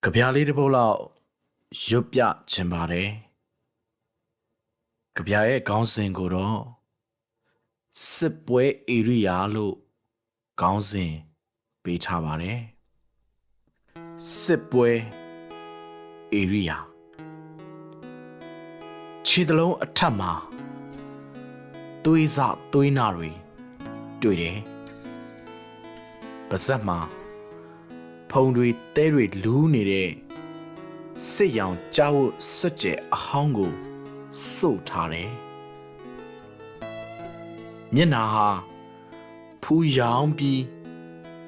ကဗျာလေးတစ်ပုဒ်လောက်ရွတ်ပြချင်ပါတယ်ကဗျာရဲ့ခေါင်းစဉ်ကိုတော့စစ်ပွဲဧရိယာလို့ခေါင်းစဉ်ပေးထားပါတယ်စစ်ပွဲဧရိယာခြေတလုံးအထက်မှာသွေးစသွေးနာတွေတွေ့တယ်ပါဇက်မှာဖုံတွေတဲတွေလူးနေတဲ့စစ်ရောင်ကြားဝတ်စွတ်ကျဲအဟောင်းကိုစို့ထားတယ်မျက်နှာဟာဖူးရောင်ပြီး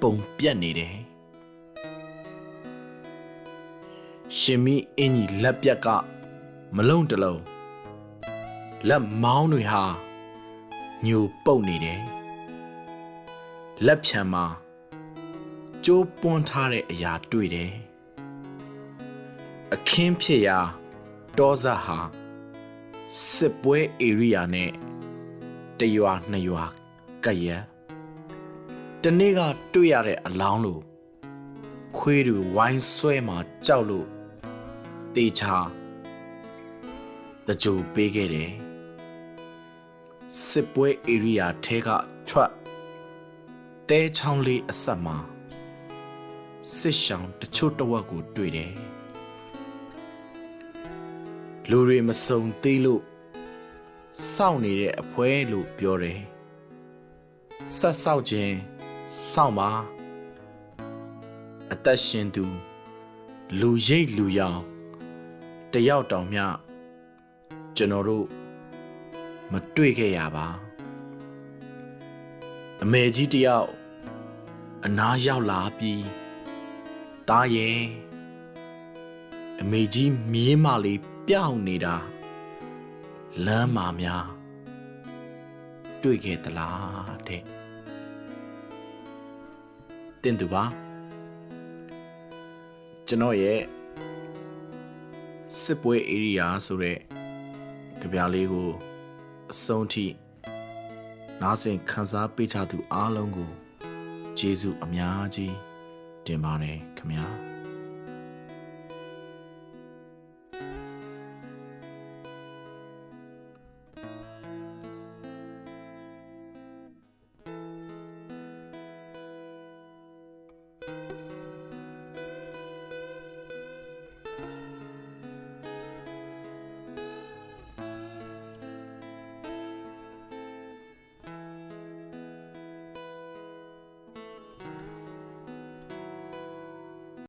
ပုံပြက်နေတယ်ရှင်မီအင်ကြီးလက်ပြက်ကမလုံတလုံးလက်မောင်းတွေဟာညိုပုတ်နေတယ်လက်ဖြံမှာကျိုးပွန်းထားတဲ့အရာတွေ့တယ်အခင်းဖြစ်ရာတောဇက်ဟာစစ်ပွဲဧရိယာနဲ့တရွာနှစ်ရွာကပ်ရက်တနေ့ကတွေ့ရတဲ့အလောင်းလို့ခွေးတွေဝိုင်းဆွဲမှာကြောက်လို့တေချာတကြိုပေးခဲ့တယ်စစ်ပွဲဧရိယာထဲကထွက်တဲချောင်းလေးအဆက်မှာစစ်ရှောင်တချို့တဝက်ကိုတွေ့တယ်လူတွေမစုံသေးလို့စောင့်နေတဲ့အဖွဲလို့ပြောတယ်ဆက်ဆောက်ခြင်းစောင့်ပါအသက်ရှင်သူလူရိတ်လူရောင်တယောက်တောင်မျှကျွန်တော်တို့မတွေ့ခဲ့ရပါအမေကြီးတယောက်အနားရောက်လာပြီးတားရဲ့အမေကြီးမြေးမလေးပြောင်းနေတာလမ်းမာများတွေ့ခဲ့သလားတဲ့တင်သူပါကျွန်တော်ရဲ့စစ်ပွဲဧရိယာဆိုတဲ့ကြပြလေးကိုအဆုံးထိနားဆင်ခန်းစားပေးချသူအားလုံးကိုကျေးဇူးအများကြီးတင်ပါတယ်ခင်ဗျာ